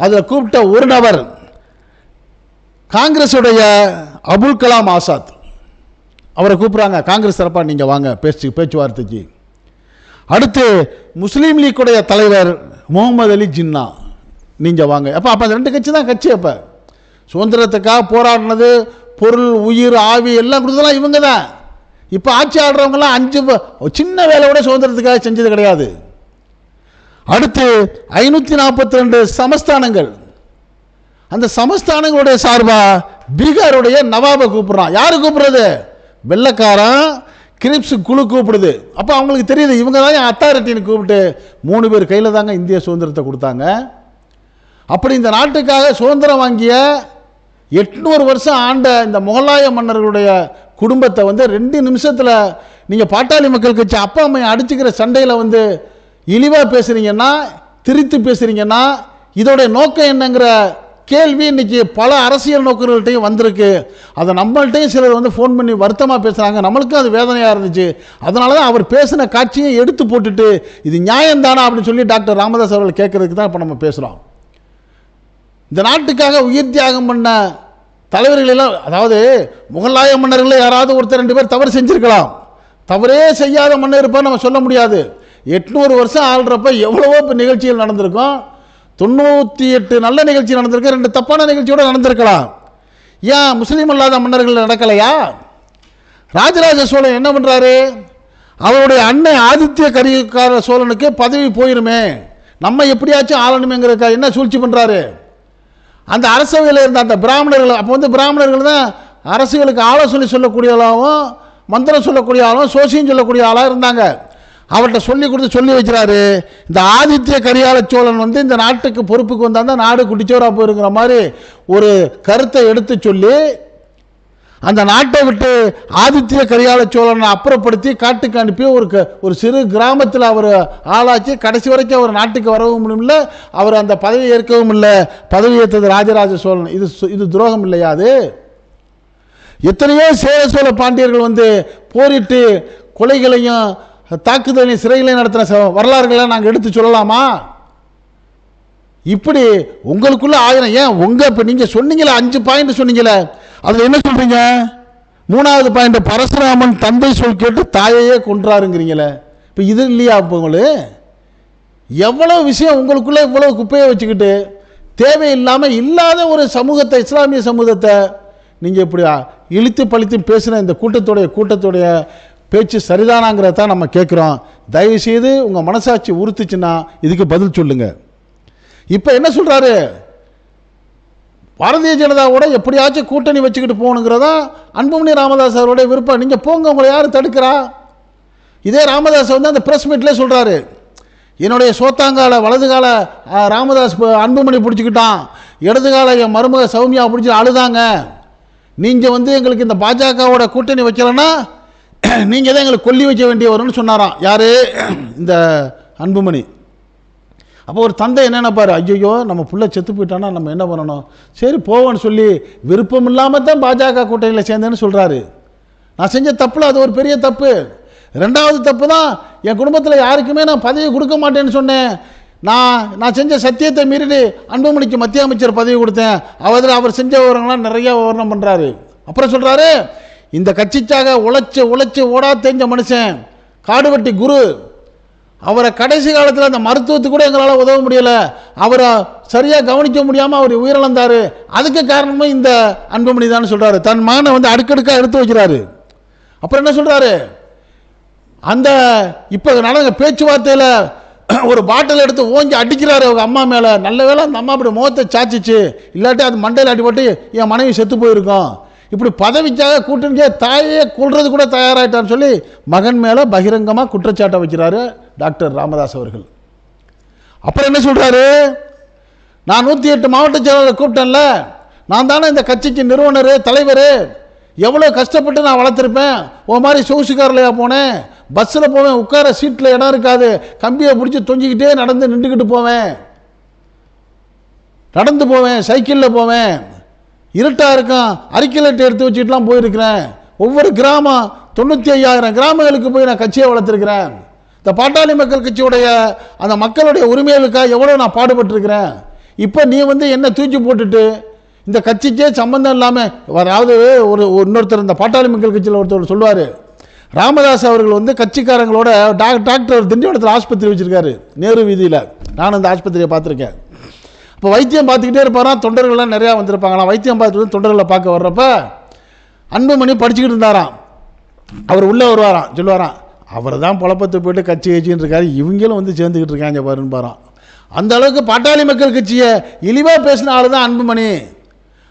அதில் கூப்பிட்ட ஒரு நபர் காங்கிரஸுடைய அபுல் கலாம் ஆசாத். அவரை கூப்பிட்றாங்க, காங்கிரஸ் தரப்பா நீங்கள் வாங்க பேச்சுவார்த்தைக்கு. அடுத்து முஸ்லீம் லீக்குடைய தலைவர் முகமது அலி ஜின்னா, நீங்கள் வாங்க. அப்போ அந்த 2 கட்சி தான் கட்சி. அப்போ சுதந்திரத்துக்காக போராடினது, பொருள் உயிர் ஆவி எல்லாம் கொடுத்ததெல்லாம் இவங்க தான். இப்போ ஆட்சி ஆடுறவங்கலாம் 5 சின்ன வேலையோட சுதந்திரத்துக்காக செஞ்சது கிடையாது. அடுத்து 542 சமஸ்தானங்கள். அந்த சமஸ்தானங்களுடைய சார்பா பீகாருடைய நவாபை கூப்பிடுறான். யாரு கூப்பிடுறது? வெள்ளைக்காரன் கிரிப்ஸ் குழு கூப்பிடுது. அப்போ அவங்களுக்கு தெரியுது இவங்க தான் அத்தாரிட்டின்னு கூப்பிட்டு 3 பேர் கையில் தாங்க இந்திய சுதந்திரத்தை கொடுத்தாங்க. அப்படி இந்த நாட்டுக்காக சுதந்திரம் வாங்கிய 800 வருஷம் ஆண்ட இந்த முகலாய மன்னர்களுடைய குடும்பத்தை 2 நிமிஷத்தில் நீங்கள் பாட்டாளி மக்கள் கட்சி அப்பா அம்மையை அடிச்சுக்கிற சண்டையில் இழிவாக பேசுகிறீங்கன்னா, திரித்து பேசுகிறீங்கன்னா, இதோடைய நோக்கம் என்னங்கிற கேள்வி இன்னைக்கு பல அரசியல் நோக்கர்கள்ட்டையும் வந்திருக்கு. அதை நம்மள்ட்டையும் சிலர் ஃபோன் பண்ணி வருத்தமாக பேசுகிறாங்க. நம்மளுக்கும் அது வேதனையாக இருந்துச்சு. அதனால தான் அவர் பேசின காட்சியை எடுத்து போட்டுட்டு இது நியாயம்தானா அப்படின்னு சொல்லி டாக்டர் ராமதாஸ் அவர்கள் கேட்கறதுக்கு தான் இப்போ நம்ம பேசுகிறோம். இந்த நாட்டுக்காக உயிர் தியாகம் பண்ண தலைவர்களெல்லாம், அதாவது முகலாய மன்னர்கள் யாராவது ஒருத்தர் 2 பேர் தவறு செஞ்சுருக்கலாம். தவறே செய்யாத மன்னர் இருப்பான்னு நம்ம சொல்ல முடியாது. 800 வருஷம் ஆள்றப்ப எவ்வளவோ இப்போ நிகழ்ச்சிகள் நடந்திருக்கும். 98 நல்ல நிகழ்ச்சி நடந்திருக்கு, 2 தப்பான நிகழ்ச்சியோட நடந்திருக்கலாம். ஏன் முஸ்லீம் அல்லாத மன்னர்கள் நடக்கலையா? ராஜராஜ சோழன் என்ன பண்ணுறாரு, அவருடைய அண்ணன் ஆதித்ய கரிகார சோழனுக்கு பதவி போயிருமே, நம்ம எப்படியாச்சும் ஆளணுமேங்கிறதுக்காக என்ன சூழ்ச்சி பண்ணுறாரு, அந்த அரசவையில் இருந்த அந்த பிராமணர்கள், அப்போ பிராமணர்கள் தான் அரசுகளுக்கு ஆலோசனை சொல்லக்கூடியவளாகவும் மந்திரம் சொல்லக்கூடிய ஆளும் சோசியம் சொல்லக்கூடிய ஆளாக இருந்தாங்க. அவர்கிட்ட சொல்லி கொடுத்து சொல்லி வச்சுறாரு, இந்த ஆதித்ய கரிகால சோழன் இந்த நாட்டுக்கு பொறுப்புக்கு வந்தால் தான் நாடு குட்டிச்சோரா போயிருங்கிற மாதிரி ஒரு கருத்தை எடுத்து சொல்லி அந்த நாட்டை விட்டு ஆதித்ய கரிகால சோழனை அப்புறப்படுத்தி காட்டுக்கு அனுப்பி ஒரு சிறு கிராமத்தில் அவர் ஆளாச்சு. கடைசி வரைக்கும் அவர் நாட்டுக்கு வரவும் இல்லை, அவர் அந்த பதவி ஏற்கவும் இல்லை. பதவி ஏற்றது ராஜராஜ சோழன். இது துரோகம் இல்லையா? அது எத்தனையோ சேர சோழ பாண்டியர்கள் போரிட்டு கொலைகளையும் தாக்குதலையும் சிறைகளையும் நடத்தின வரலாறுகளை நாங்கள் எடுத்து சொல்லலாமா? இப்படி உங்களுக்குள்ள 1000 ஏன் இப்போ நீங்கள் சொன்னீங்களே 5 பாயிண்ட் சொன்னீங்களே, அதில் என்ன சொல்றீங்க? 3வது பாயிண்ட் பரசுராமன் தந்தை சொல் கேட்டு தாயையே கொன்றாருங்கிறீங்களே. இப்போ இது இல்லையா? இப்போ உங்களுக்கு எவ்வளோ விஷயம் உங்களுக்குள்ள இவ்வளோ குப்பையை வச்சுக்கிட்டு தேவையில்லாமல் இல்லாத ஒரு சமூகத்தை, இஸ்லாமிய சமூகத்தை நீங்கள் இப்படி இழுத்து பழித்து பேசின இந்த கூட்டத்துடைய பேச்சு சரிதானாங்கிறத நம்ம கேட்குறோம். தயவுசெய்து உங்கள் மனசாட்சி உறுத்துச்சுன்னா இதுக்கு பதில் சொல்லுங்க. இப்போ என்ன சொல்கிறாரு, பாரதிய ஜனதாவோட எப்படியாச்சும் கூட்டணி வச்சுக்கிட்டு போகணுங்கிறதா அன்புமணி ராமதாஸ் அவருடைய விருப்பம். நீங்கள் போங்க, உங்களை யார் தடுக்கிறா? இதே ராமதாஸ் வந்து அந்த ப்ரெஸ் மீட்லேயே சொல்கிறாரு, என்னுடைய சோத்தாங்கால வலதுகால ராமதாஸ் அன்புமணி பிடிச்சிக்கிட்டான், இடதுகால என் மருமக சௌமியா பிடிச்சி அழுதாங்க. நீங்கள் வந்து எங்களுக்கு இந்த பாஜகவோட கூட்டணி வைக்கலன்னா நீங்கள் தான் எங்களுக்கு கொல்லி வைக்க வேண்டிய வரும்னு சொன்னாராம். யார்? இந்த அன்புமணி. அப்போ ஒரு தந்தை என்ன நினைப்பார், ஐயோ நம்ம புள்ள செத்து போயிட்டானா நம்ம என்ன பண்ணணும், சரி போவோன்னு சொல்லி விருப்பம் இல்லாமல் தான் பாஜக கூட்டணியில் சேர்ந்தேன்னு சொல்கிறாரு. நான் செஞ்ச தப்பில் அது ஒரு பெரிய தப்பு. ரெண்டாவது தப்பு தான், என் குடும்பத்தில் யாருக்குமே நான் பதவி கொடுக்க மாட்டேன்னு சொன்னேன். நான் செஞ்ச சத்தியத்தை மீறி அன்புமணிக்கு மத்திய அமைச்சர் பதவி கொடுத்தேன். அவர் செஞ்ச விவரங்கள்லாம் நிறைய விவரணம் பண்ணுறாரு. அப்புறம் சொல்கிறாரு, இந்த கட்சிக்காக உழைச்சி ஓடா தெரிஞ்ச மனுஷன் காடுவெட்டி குரு, அவரை கடைசி காலத்தில் அந்த மருத்துவத்துக்கு கூட எங்களால் உதவ முடியலை, அவரை சரியாக கவனிக்க முடியாமல் அவர் உயிரிழந்தார், அதுக்கு காரணமும் இந்த அன்புமணி தான் சொல்கிறாரு. தன் மகனை வந்து அடுக்கடுக்காக எடுத்து வைக்கிறாரு. அப்புறம் என்ன சொல்கிறாரு, அந்த இப்போ நடந்த பேச்சுவார்த்தையில் ஒரு பாட்டில் எடுத்து ஓஞ்சி அடிக்கிறாரு அவங்க அம்மா மேலே. நல்ல வேளை அந்த அம்மா அப்படி முகத்தை சாச்சிச்சு, இல்லாட்டி அது மண்டையில் அடிபட்டு என் மனைவி செத்து போயிருக்கோம். இப்படி பதவிக்காக கூட்டணிக்கே தாயே கொள்றது கூட தயாராகிட்டான்னு சொல்லி மகன் மேலே பகிரங்கமாக குற்றச்சாட்டை வைக்கிறாரு டாக்டர் ராமதாஸ் அவர்கள். அப்புறம் என்ன சொல்கிறாரு, நான் 108 மாவட்ட செயலாளரை கூப்பிட்டேன்ல, நான் தானே இந்த கட்சிக்கு நிறுவனர் தலைவர், எவ்வளோ கஷ்டப்பட்டு நான் வளர்த்துருப்பேன். ஓ மாதிரி சொகுசுக்காரலையா போனேன், பஸ்ஸில் போவேன், உட்கார சீட்டில் இடம் இருக்காது, கம்பியை பிடிச்சி தொங்கிக்கிட்டே நடந்து நின்றுக்கிட்டு போவேன், நடந்து போவேன், சைக்கிளில் போவேன், இருட்டாக இருக்கும், அறிக்கையிலட்டு எடுத்து வச்சுட்டுலாம் போயிருக்கிறேன். ஒவ்வொரு கிராமம் 95,000 கிராமங்களுக்கு போய் நான் கட்சியை வளர்த்துருக்கிறேன். இந்த பாட்டாளி மக்கள் கட்சியுடைய அந்த மக்களுடைய உரிமைகளுக்காக எவ்வளோ நான் பாடுபட்டிருக்கிறேன். இப்போ நீ வந்து என்ன தூக்கி போட்டுட்டு இந்த கட்சிக்கே சம்பந்தம் இல்லாமல், அதாவது இன்னொருத்தர் இந்த பாட்டாளி மக்கள் கட்சியில் ஒருத்தர் சொல்லுவார், ராமதாஸ் அவர்கள் வந்து கட்சிக்காரங்களோட டாக்டர் திண்டிவனத்தில் ஆஸ்பத்திரி வச்சுருக்காரு நேரு வீதியில். நானும் அந்த ஆஸ்பத்திரியை பார்த்துருக்கேன். இப்போ வைத்தியம் பார்த்துக்கிட்டே இருப்பாராம், தொண்டர்கள்லாம் நிறையா வந்திருப்பாங்களாம். வைத்தியம் பார்த்துட்டு தொண்டர்களை பார்க்க வர்றப்ப அன்புமணி படிச்சுக்கிட்டு இருந்தாராம். அவர் உள்ளே வருவாராம், சொல்லுவாராம், அவர் தான் புழப்பத்தை போய்ட்டு கட்சி கட்சின்னு இருக்காரு, இவங்களும் வந்து சேர்ந்துக்கிட்டு இருக்காங்க பாருன்னு பாரான். அந்த அளவுக்கு பாட்டாளி மக்கள் கட்சியை இழிவாக பேசின ஆள் தான் அன்புமணி.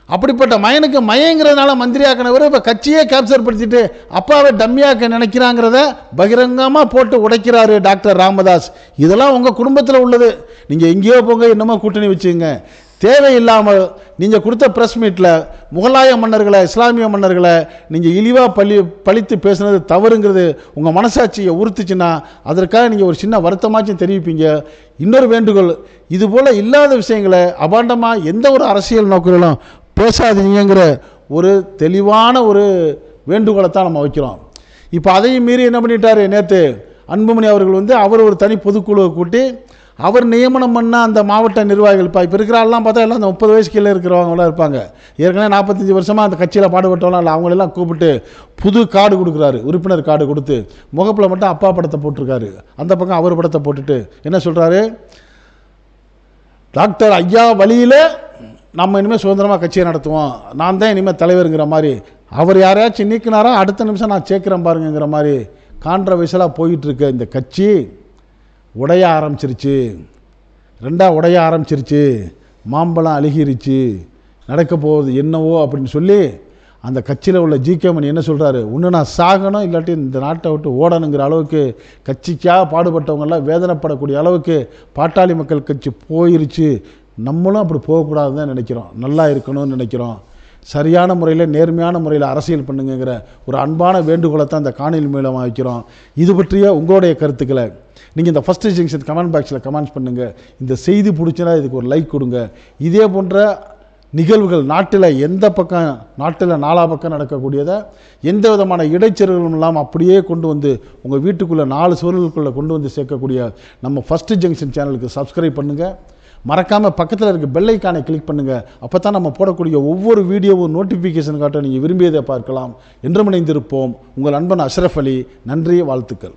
அப்படிப்பட்ட மயனுக்கு மயங்கிறதுனால மந்திரியாக்கினவர் இப்போ கட்சியே கேப்சர் படுத்திட்டு அப்பாவை டம்மியாக்க நினைக்கிறாங்கிறத பகிரங்கமாக போட்டு உடைக்கிறாரு டாக்டர் ராமதாஸ். இதெல்லாம் உங்கள் குடும்பத்தில் உள்ளது, நீங்கள் எங்கேயோ போங்க, என்னமோ கூட்டணி வச்சுங்க. தேவையில்லாமல் நீங்கள் கொடுத்த ப்ரெஸ் மீட்டில் முகலாய மன்னர்களை, இஸ்லாமிய மன்னர்களை நீங்கள் இழிவாக பழித்து பேசுனது தவறுங்கிறது உங்கள் மனசாட்சியை உறுத்துச்சுன்னா அதற்காக நீங்கள் ஒரு சின்ன வருத்தமாச்சும் தெரிவிப்பீங்க. இன்னொரு வேண்டுகோள், இதுபோல் இல்லாத விஷயங்களை அபாண்டமாக எந்த ஒரு அரசியல் நோக்கிலும் பேசாதீங்கிற ஒரு தெளிவான ஒரு வேண்டுகோளை தான் நம்ம வைக்கிறோம். இப்போ அதையும் மீறி என்ன பண்ணிட்டாரு, நேற்று அன்புமணி அவர்கள் வந்து அவர் ஒரு தனி பொதுக்குழுவை கூட்டி அவர் நியமனம் பண்ணால் அந்த மாவட்ட நிர்வாகிகள், இப்போ இருக்கிற ஆள்லாம் பார்த்தா எல்லாம் அந்த 30 வயசு கீழே இருக்கிறவங்களாம் இருப்பாங்க, ஏற்கனவே 45 வருஷமாக அந்த கட்சியில் பாடுபட்டவங்களாம் இல்லை, அவங்களெல்லாம் கூப்பிட்டு புது கார்டு கொடுக்குறாரு, உறுப்பினர் கார்டு கொடுத்து முகப்பில் மட்டும் அப்பா படத்தை போட்டிருக்காரு, அந்த பக்கம் அவர் படத்தை போட்டுட்டு என்ன சொல்கிறாரு, டாக்டர் ஐயா வழியில் நம்ம இனிமேல் சுதந்திரமாக கட்சியை நடத்துவோம், நான் தான் இனிமேல் தலைவருங்கிற மாதிரி. அவர் யாரையாச்சும் நீக்கினாரா அடுத்த நிமிஷம் நான் சேர்க்குறேன் பாருங்கிற மாதிரி கான்ட்ரவர்ஷியலாக போயிட்டுருக்க இந்த கட்சி உடைய ஆரம்பிச்சிருச்சு, ரெண்டாக உடைய ஆரம்பிச்சிருச்சு, மாம்பழம் அழுகிருச்சு, நடக்க போகுது என்னவோ அப்படின்னு சொல்லி அந்த கட்சியில் உள்ள ஜி.கே. மணி என்ன சொல்கிறாரு, ஒன்று நான் சாகணும், இல்லாட்டி இந்த நாட்டை விட்டு ஓடணுங்கிற அளவுக்கு கட்சிக்காக பாடுபட்டவங்கெல்லாம் வேதனைப்படக்கூடிய அளவுக்கு பாட்டாளி மக்கள் கட்சி போயிருச்சு. நம்மளும் அப்படி போகக்கூடாதுன்னு தான் நினைக்கிறோம், நல்லா இருக்கணும்னு நினைக்கிறோம். சரியான முறையில் நேர்மையான முறையில் அரசியல் பண்ணுங்கிற ஒரு அன்பான வேண்டுகோளை தான் இந்த காணொலி மூலமாக வைக்கிறோம். இது பற்றிய உங்களுடைய கருத்துக்களை நீங்கள் இந்த ஃபஸ்ட்டு ஜங்ஷன் கமெண்ட் பாக்ஸில் கமெண்ட்ஸ் பண்ணுங்கள். இந்த செய்தி பிடிச்சினா இதுக்கு ஒரு லைக் கொடுங்க. இதே போன்ற நிகழ்வுகள் நாட்டில் எந்த பக்கம், நாட்டில் நாலா பக்கம் நடக்கக்கூடியதை எந்த விதமான இடைச்செருகளும் இல்லாமல் அப்படியே கொண்டு வந்து உங்கள் வீட்டுக்குள்ளே 4 சுவர்களுக்குள்ளே கொண்டு வந்து சேர்க்கக்கூடிய நம்ம ஃபஸ்ட்டு ஜங்ஷன் சேனலுக்கு சப்ஸ்கிரைப் பண்ணுங்கள். மறக்காமல் பக்கத்தில் இருக்க பெல் ஐக்கானை கிளிக் பண்ணுங்கள். அப்போ தான் நம்ம போடக்கூடிய ஒவ்வொரு வீடியோவும் நோட்டிஃபிகேஷன் காட்ட நீங்கள் விரும்பியதை பார்க்கலாம். என்றும் இணைந்திருப்போம். உங்கள் நண்பன் அஷ்ரஃப் அலி. நன்றி, வாழ்த்துக்கள்.